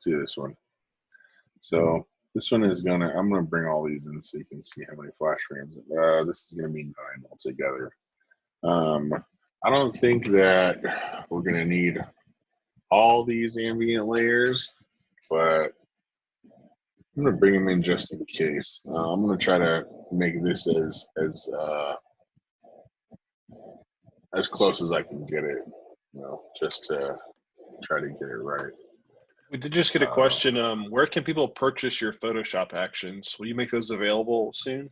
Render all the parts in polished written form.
do this one. So this one is I'm gonna bring all these in so you can see how many flash frames. This is gonna be 9 altogether. I don't think that we're gonna need all these ambient layers, but I'm gonna bring them in just in case. I'm gonna try to make this as close as I can get it, just to try to get it right. We did just get a question. Where can people purchase your Photoshop actions? Will you make those available soon?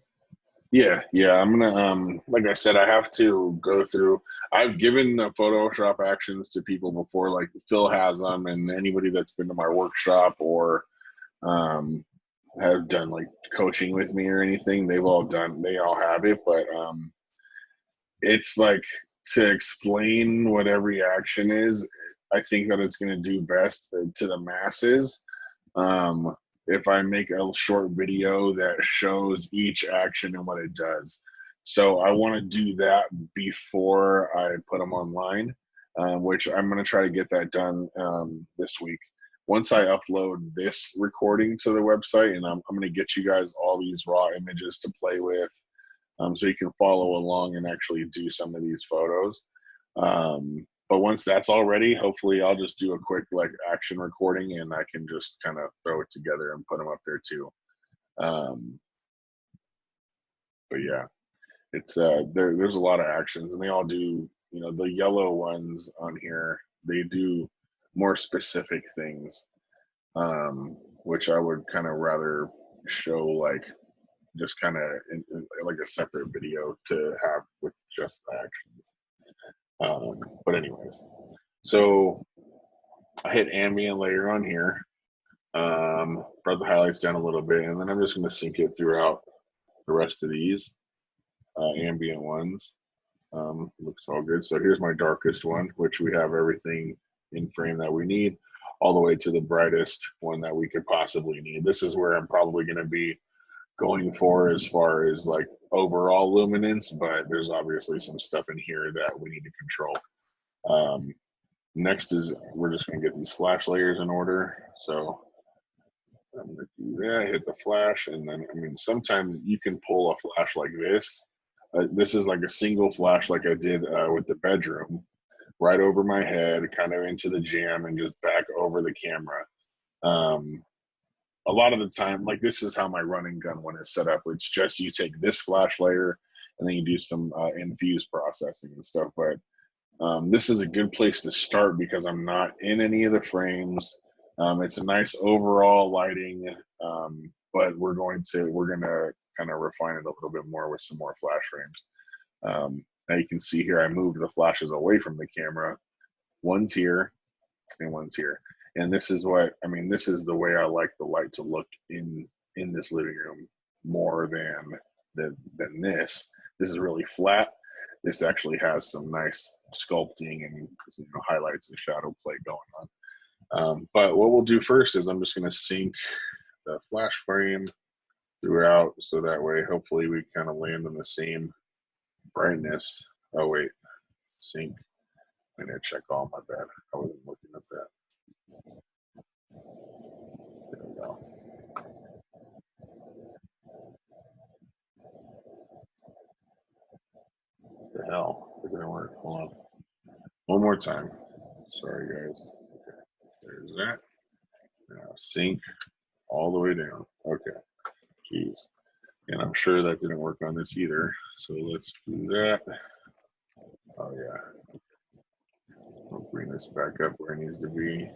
Yeah. I'm gonna, like I said, I have to go through. I've given the Photoshop actions to people before, like Phil has them, and anybody that's been to my workshop or have done like coaching with me or anything, they all have it. But it's like to explain what every action is. I think that it's going to do best to the masses if I make a short video that shows each action and what it does. So I want to do that before I put them online, which I'm going to try to get that done this week. Once I upload this recording to the website, and I'm going to get you guys all these raw images to play with, so you can follow along and actually do some of these photos. But once that's all ready, hopefully I'll just do a quick like action recording, and I can just kind of throw it together and put them up there too. But yeah, it's there's a lot of actions, and they all do, the yellow ones on here, they do more specific things, which I would kind of rather show like just kind of like a separate video to have with just the actions. But anyways, so I hit ambient layer on here, brought the highlights down a little bit, and then I'm just going to sync it throughout the rest of these ambient ones. Looks all good. So here's my darkest one, which we have everything in frame that we need, all the way to the brightest one that we could possibly need. This is where I'm probably going to be going for as far as like overall luminance, but there's obviously some stuff in here that we need to control. Next is we're just going to get these flash layers in order. So I'm going to do that, hit the flash, and then, sometimes you can pull a flash like this. This is like a single flash like I did with the bedroom, right over my head, kind of into the jam, and just back over the camera. A lot of the time, like this is how my running gun one is set up. It's just you take this flash layer and then you do some infuse processing and stuff. But this is a good place to start because I'm not in any of the frames. It's a nice overall lighting, but we're gonna kind of refine it a little bit more with some more flash frames. Now you can see here I moved the flashes away from the camera. One's here and one's here. And this is this is the way I like the light to look in this living room more than this. This is really flat. This actually has some nice sculpting and highlights and shadow play going on. But what we'll do first is I'm just going to sync the flash frame throughout, so that way hopefully we kind of land on the same brightness. Oh wait, sync. I need to check all my bad. I wasn't looking at that. There we go. What the hell? It didn't work. Hold on. One more time. Sorry, guys. Okay. There's that. Now sync all the way down. Okay. Jeez. And I'm sure that didn't work on this either. So let's do that. Oh, yeah. I'll bring this back up where it needs to be.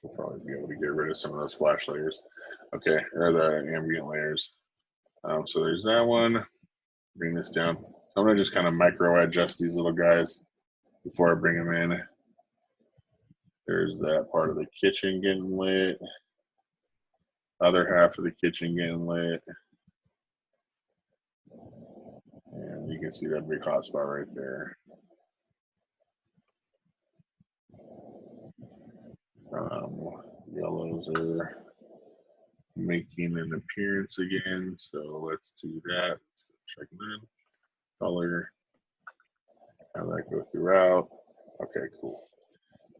We'll probably be able to get rid of some of those flash layers. Okay, or the ambient layers. So there's that one. Bring this down. I'm going to just kind of micro adjust these little guys before I bring them in. There's that part of the kitchen getting lit. Other half of the kitchen getting lit. And you can see that big hot spot right there. Yellows are making an appearance again, so let's do that. Check them in. Color. Have that go throughout. Okay, cool.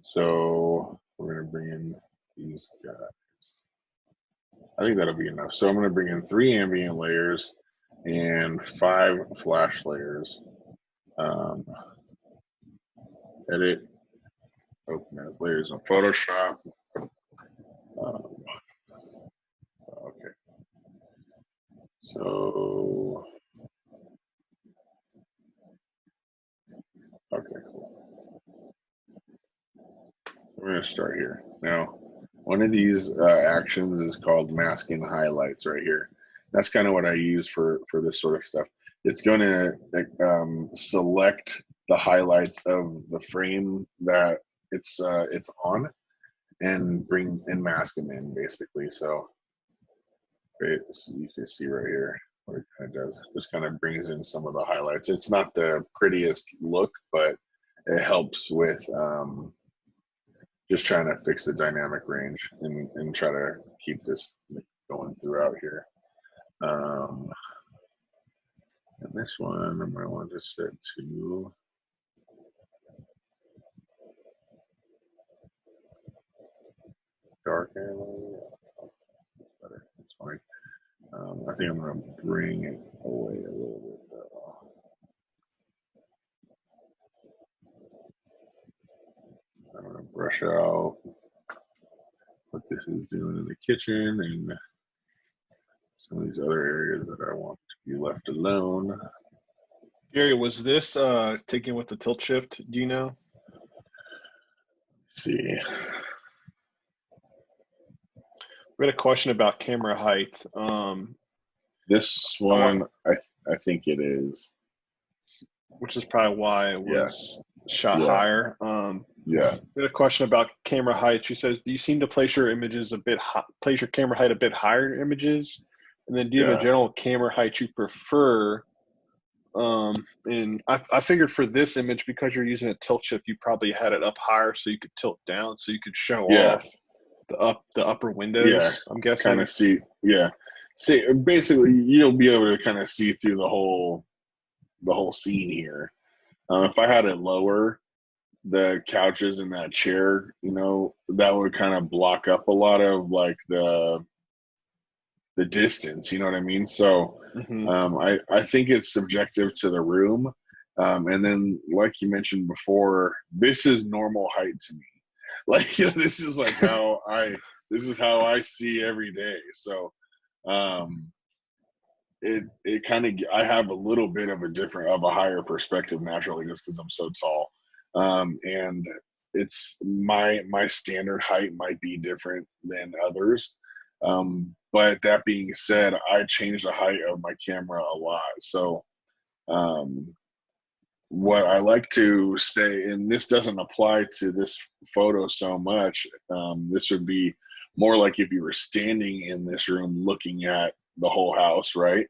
So we're gonna bring in these guys. I think that'll be enough. So I'm gonna bring in 3 ambient layers and 5 flash layers. Edit, open as layers in Photoshop. Okay. So, okay, cool. We're going to start here. Now, one of these actions is called masking highlights right here. That's kind of what I use for this sort of stuff. It's going to select the highlights of the frame that it's on and bring and mask them in basically. So, so you can see right here what it kind of does. This kind of brings in some of the highlights. It's not the prettiest look, but it helps with just trying to fix the dynamic range and try to keep this going throughout here. And this one I'm going to want to set to dark and better. It's fine. I think I'm going to bring it away a little bit though. I'm going to brush out what this is doing in the kitchen and some of these other areas that I want to be left alone. Gary, was this taken with the tilt shift? Do you know? Let's see. We had a question about camera height. This one, I think it is. Which is probably why it was shot Yeah. higher. Yeah. We had a question about camera height. She says, "Do you seem to place your images place your camera height a bit higher in images? And then do you have a general camera height you prefer?" And I figured for this image, because you're using a tilt shift, you probably had it up higher so you could tilt down so you could show off the upper windows. Yeah. I'm guessing. Kind of see. Yeah. See, basically, you'll be able to kind of see through the whole scene here. If I had it lower, the couches and that chair, that would kind of block up a lot of like the distance, you know what I mean? So I think it's subjective to the room. And then like you mentioned before, this is normal height to me. Like, this is like how I see every day. So it kind of, I have a little bit of a higher perspective naturally just because I'm so tall. And it's my standard height might be different than others. But that being said, I change the height of my camera a lot. So what I like to say, and this doesn't apply to this photo so much, this would be more like if you were standing in this room looking at the whole house, right?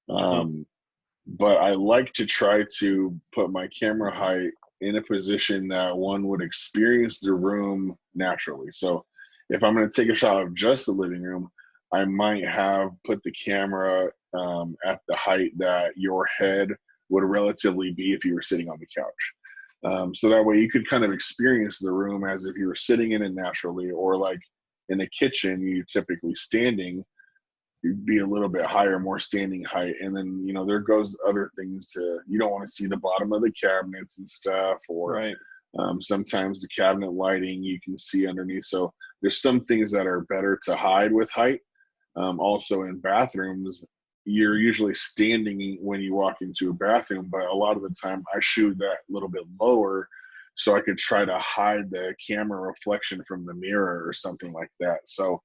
But I like to try to put my camera height in a position that one would experience the room naturally. So if I'm going to take a shot of just the living room, I might have put the camera at the height that your head would relatively be if you were sitting on the couch. So that way you could kind of experience the room as if you were sitting in it naturally, or like in the kitchen, you typically standing, you'd be a little bit higher, more standing height. And then, there goes other things you don't want to see the bottom of the cabinets and stuff, or sometimes the cabinet lighting you can see underneath. So there's some things that are better to hide with height. Also in bathrooms, you're usually standing when you walk into a bathroom, but a lot of the time I shoot that a little bit lower so I could try to hide the camera reflection from the mirror or something like that. So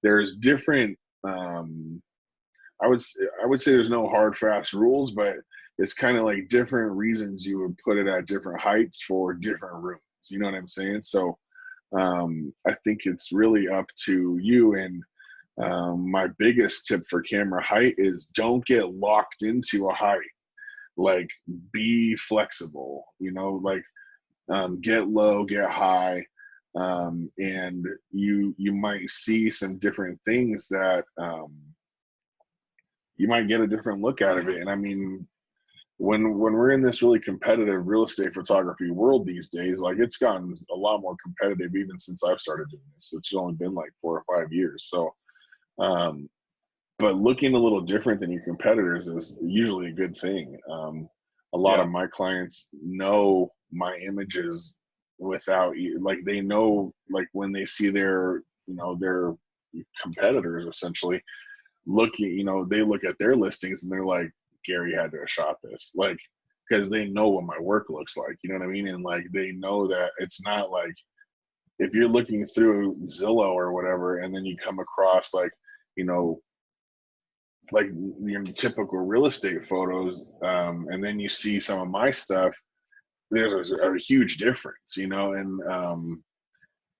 there's different, I would say there's no hard fast rules, but it's kind of like different reasons you would put it at different heights for different rooms. You know what I'm saying? So I think it's really up to you. And my biggest tip for camera height is don't get locked into a height. Like, be flexible, like get low, get high. And you might see some different things that you might get a different look out of it. And I mean, when we're in this really competitive real estate photography world these days, like it's gotten a lot more competitive even since I've started doing this. It's only been like 4 or 5 years. So, um, but looking a little different than your competitors is usually a good thing. A lot Yeah. of my clients know my images without like they know like when they see their their competitors essentially looking, they look at their listings and they're like, Gary had to have shot this, like, because they know what my work looks like, you know what I mean? And like they know that it's not like if you're looking through Zillow or whatever, and then you come across like, you know, like your typical real estate photos, and then you see some of my stuff, there's a huge difference, and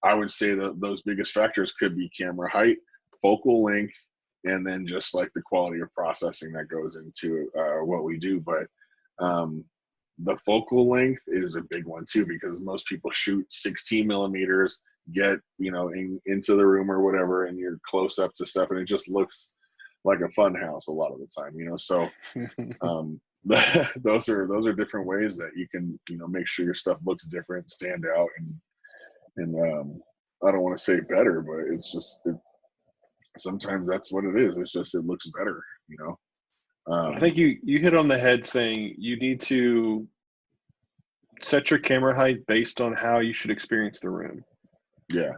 I would say that those biggest factors could be camera height, focal length, and then just like the quality of processing that goes into what we do. But um, the focal length is a big one too, because most people shoot 16 millimeters, get into the room or whatever, and you're close up to stuff, and it just looks like a fun house a lot of the time. So um, those are different ways that you can make sure your stuff looks different, stand out, and I don't want to say better, but it's just sometimes that's what it is. It's just it looks better. I think you hit on the head saying you need to set your camera height based on how you should experience the room. Yeah,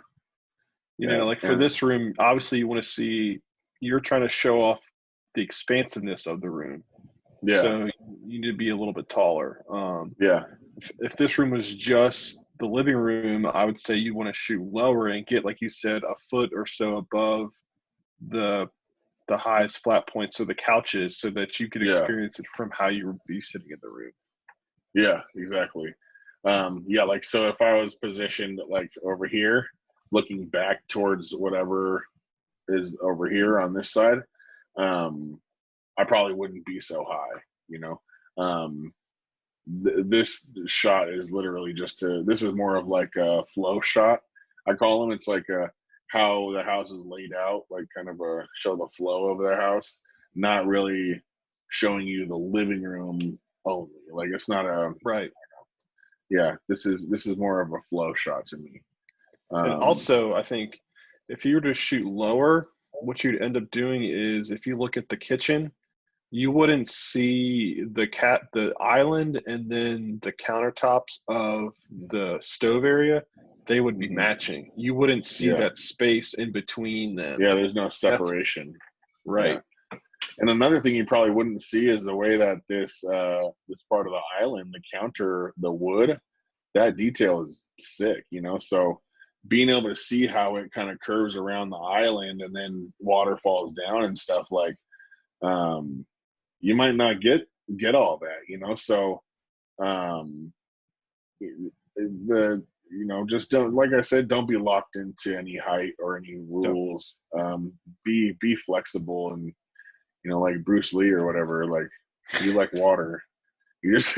yeah, Like for and this room, obviously you want to see, you're trying to show off the expansiveness of the room. yeah, So you need to be a little bit taller. yeah, If this room was just the living room, I would say you want to shoot lower and get, like you said, a foot or so above the highest flat points of the couches so that you could yeah, experience it from how you would be sitting in the room. yeah, exactly. Yeah, like so if I was positioned like over here, looking back towards whatever is over here on this side, um, I probably wouldn't be so high. Um, this shot is literally this is more of like a flow shot, I call them. It's like how the house is laid out, like kind of a show the flow of the house, not really showing you the living room only. Like it's not a Right. yeah, this is more of a flow shot to me. And um also, I think if you were to shoot lower, what you'd end up doing is if you look at the kitchen, you wouldn't see the island and then the countertops of the stove area. They would be mhm. matching. You wouldn't see Yeah, that space in between them. yeah, there's no That's separation. Yeah. right. And another thing you probably wouldn't see is the way that this part of the island, the counter, the wood, that detail is sick. So being able to see how it kind of curves around the island and then water falls down and stuff, like um you might not get all that. So um the just don't, like I said, don't be locked into any height or any Yep. rules. Be flexible, and like Bruce Lee or whatever, like be like water. You just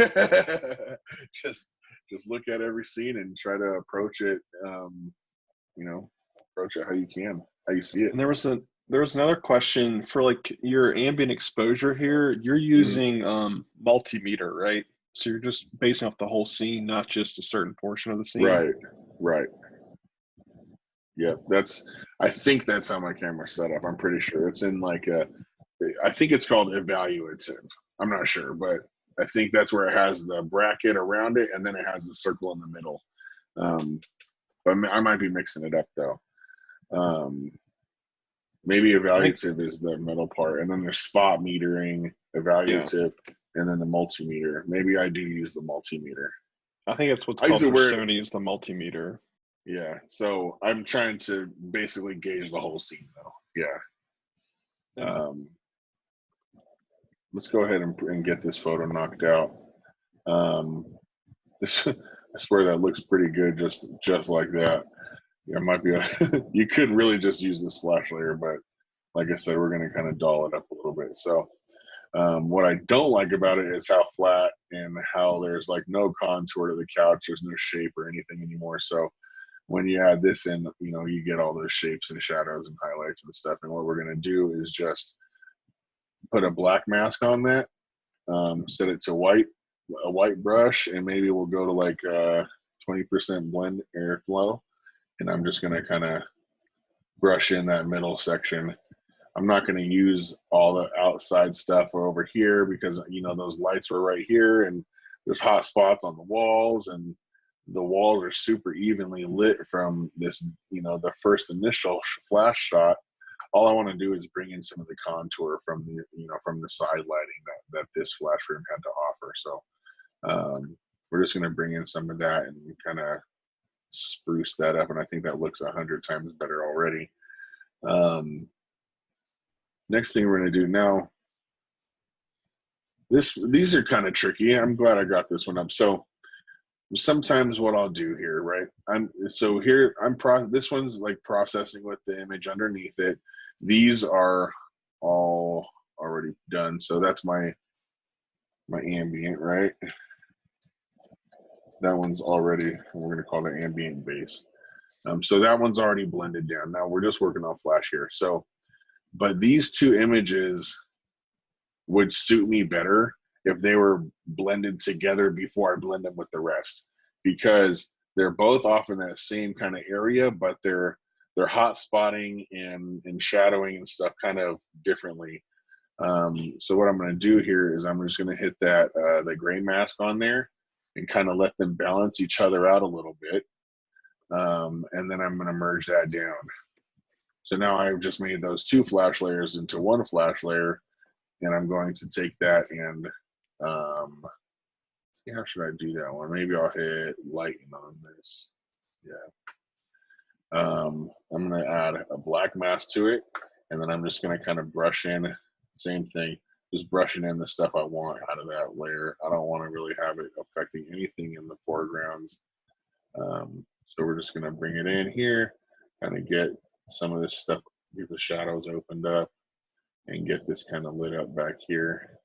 just just look at every scene and try to approach it, you know, approach it how you can, how you see it. And there was another question for like your ambient exposure here. You're Mhm. using multimeter, right? So you're just basing off the whole scene, not just a certain portion of the scene. Right, right. Yeah, I think that's how my camera's set up. I'm pretty sure it's in like I think it's called evaluative. I'm not sure, but I think that's where it has the bracket around it, and then it has the circle in the middle. Um, but I might be mixing it up though. Um, Maybe I think evaluative is the middle part, and then there's spot metering, yeah. evaluative, and then the multimeter. Maybe I do use the multimeter. I think that's what's I called usually for wear it. Sony is the multimeter. Yeah, so I'm trying to basically gauge the whole scene though. Yeah. Yeah. Um, let's go ahead and get this photo knocked out. Um, this, I swear that looks pretty good, just like that. Yeah, it might be you could really just use this splash layer, but like I said, we're going to kind of doll it up a little bit. So what I don't like about it is how flat and how there's like no contour to the couch. There's no shape or anything anymore. So when you add this in, you get all those shapes and shadows and highlights and stuff. And what we're going to do is just put a black mask on that, set it to a white brush, and maybe we'll go to like 20% blend airflow, and I'm just going to kind of brush in that middle section. I'm not going to use all the outside stuff over here because, you know, those lights were right here and there's hot spots on the walls, and the walls are super evenly lit from this, you know, the first initial flash shot. All I want to do is bring in some of the contour from the, you know, from the side lighting that this flash room had to offer. So we're just going to bring in some of that and kind of spruce that up, and I think that looks 100 times better already. Next thing we're going to do now, these are kind of tricky. I'm glad I got this one up. So sometimes what I'll do here, right? This one's like processing with the image underneath it. These are all already done. So that's my ambient, right? That one's already, we're going to call it ambient base. So that one's already blended down. Now we're just working on flash here. So, but these two images would suit me better if they were blended together before I blend them with the rest, because they're both off in that same kind of area, but they're hot spotting and shadowing and stuff kind of differently. So what I'm going to do here is I'm just going to hit that the gray mask on there and kind of let them balance each other out a little bit. And then I'm going to merge that down. So now I've just made those two flash layers into one flash layer, and I'm going to take that and see, how should I do that one? Maybe I'll hit lighten on this. Yeah. I'm going to add a black mask to it, and then I'm just going to kind of brush in, same thing, just brushing in the stuff I want out of that layer. I don't want to really have it affecting anything in the foregrounds. So we're just going to bring it in here, kind of get some of this stuff, get the shadows opened up, and get this kind of lit up back here.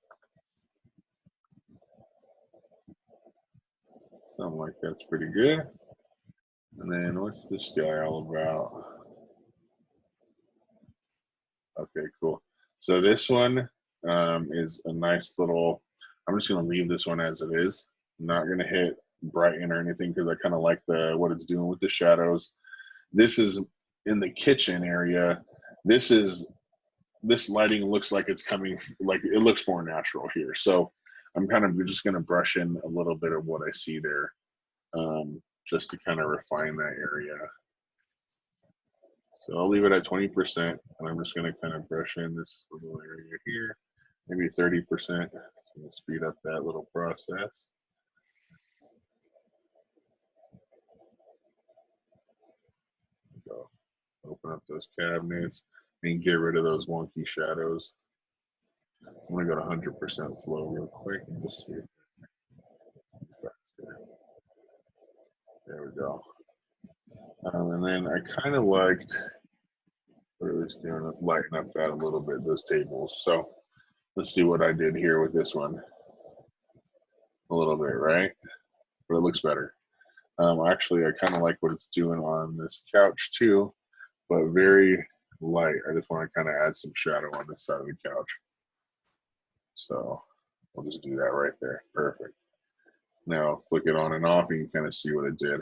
Something like that's pretty good. And then what's this guy all about? Okay, cool. So this one is a nice little, I'm just going to leave this one as it is. I'm not going to hit brighten or anything because I kind of like what it's doing with the shadows. This is in the kitchen area. This lighting looks like it's coming, like it looks more natural here. So I'm kind of just going to brush in a little bit of what I see there, just to kind of refine that area. So I'll leave it at 20%, and I'm just going to kind of brush in this little area here, maybe 30%, to speed up that little process. Go. Open up those cabinets and get rid of those wonky shadows. I'm going to go to 100% flow real quick and just see. There we go. And then I kind of liked what it was doing, lighten up that a little bit, those tables. So let's see what I did here with this one. A little bit, right? But it looks better. Actually, I kind of like what it's doing on this couch too, but very light. I just want to kind of add some shadow on this side of the couch. So we'll just do that right there. Perfect. Now flick it on and off and you can kind of see what it did.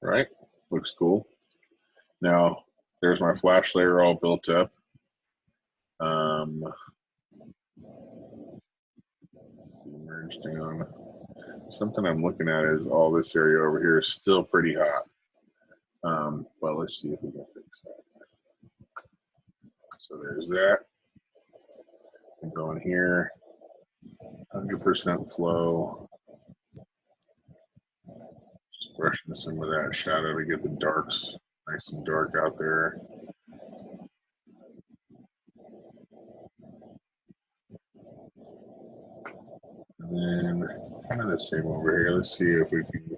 Right? Looks cool. Now there's my flash layer all built up. Merge down. Something I'm looking at is all this area over here is still pretty hot. But let's see if we can fix that. So there's that. And going here, 100% flow. Just brushing some of that shadow to get the darks nice and dark out there. And then kind of the same over here. Let's see if we can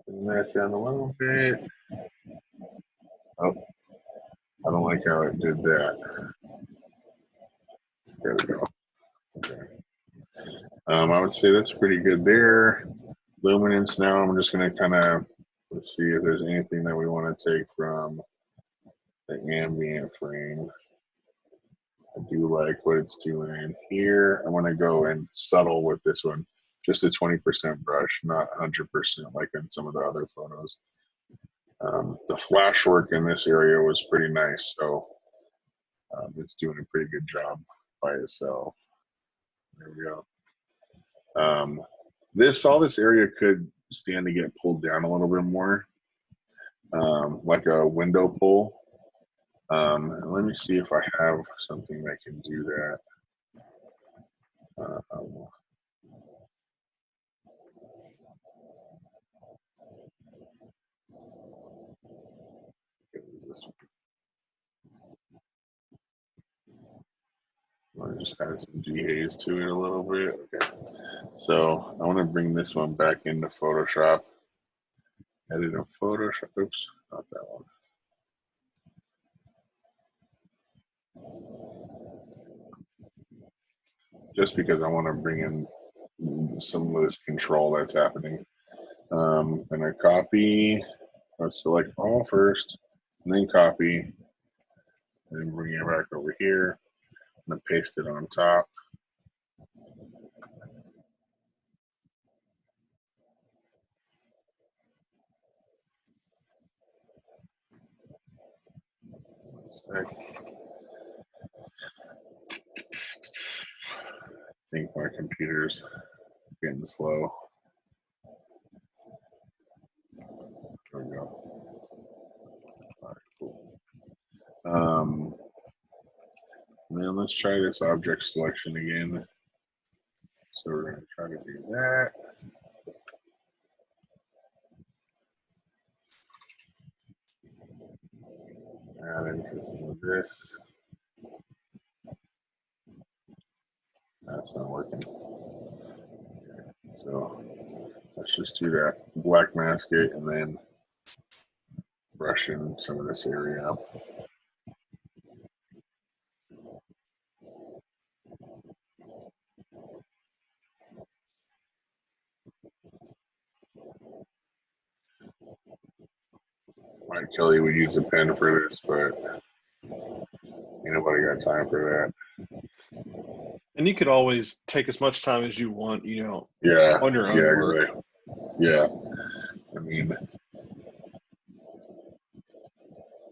bring that down a little bit. Oh, I don't like how it did that. There we go. Okay. I would say that's pretty good there. Luminance now, I'm just going to kind of, let's see if there's anything that we want to take from the ambient frame. I do like what it's doing here. I want to go and subtle with this one. Just a 20% brush, not 100% like in some of the other photos. The flash work in this area was pretty nice, so it's doing a pretty good job by itself. There we go. All this area could stand to get pulled down a little bit more, like a window pull. Let me see if I have something that can do that. This one just has some G-haze to it a little bit. Okay, so I want to bring this one back into Photoshop. Edit in Photoshop. Oops, not that one. Just because I want to bring in some of this control that's happening. And I copy. Let's select all first, and then copy, and then bring it back over here, and then paste it on top. I think my computer's getting slow. There we go. All right, cool. Then let's try this object selection again. So we're going to try to do that. Add in some of this. That's not working. So let's just do that. Black mask it and then brush in some of this area up. Mike Kelly would use a pen for this, but ain't nobody got time for that. And you could always take as much time as you want, Yeah, on your own yeah, work. exactly. Yeah, I mean,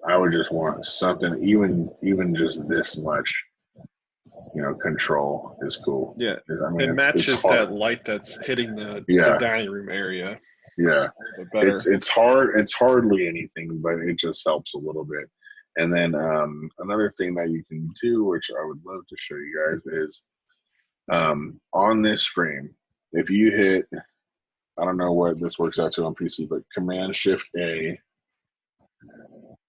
I would just want something, even just this much, control is cool. Yeah, I mean, it matches that light that's hitting the dining room area. Yeah, it's hard. It's hardly anything, but it just helps a little bit. And then another thing that you can do, which I would love to show you guys, is on this frame, if you hit, I don't know what this works out to on PC, but Command Shift A,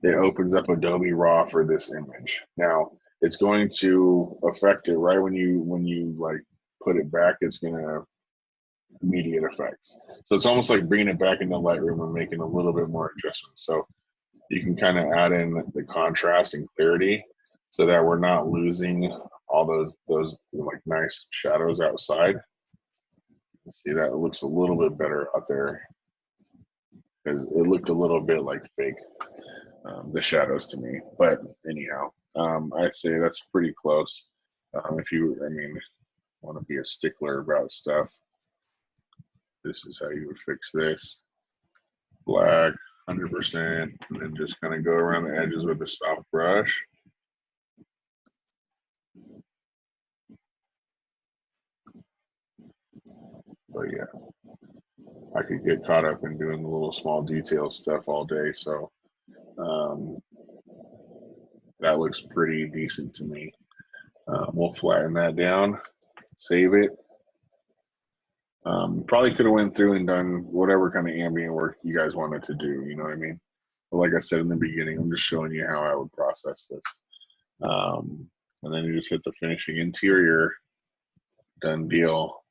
it opens up Adobe Raw for this image. Now it's going to affect it right when you like put it back. It's going to immediate effects. So it's almost like bringing it back into Lightroom and making a little bit more adjustments. So you can kind of add in the contrast and clarity so that we're not losing all those like nice shadows outside. See, that looks a little bit better out there because it looked a little bit like fake, the shadows to me. But anyhow, I'd say that's pretty close. If you, want to be a stickler about stuff, this is how you would fix this. Black, 100%, and then just kind of go around the edges with a soft brush. But yeah, I could get caught up in doing the little small detail stuff all day, so that looks pretty decent to me. We'll flatten that down, save it. Probably could have went through and done whatever kind of ambient work you guys wanted to do, you know what I mean? But like I said in the beginning, I'm just showing you how I would process this. And then you just hit the finishing interior, done deal.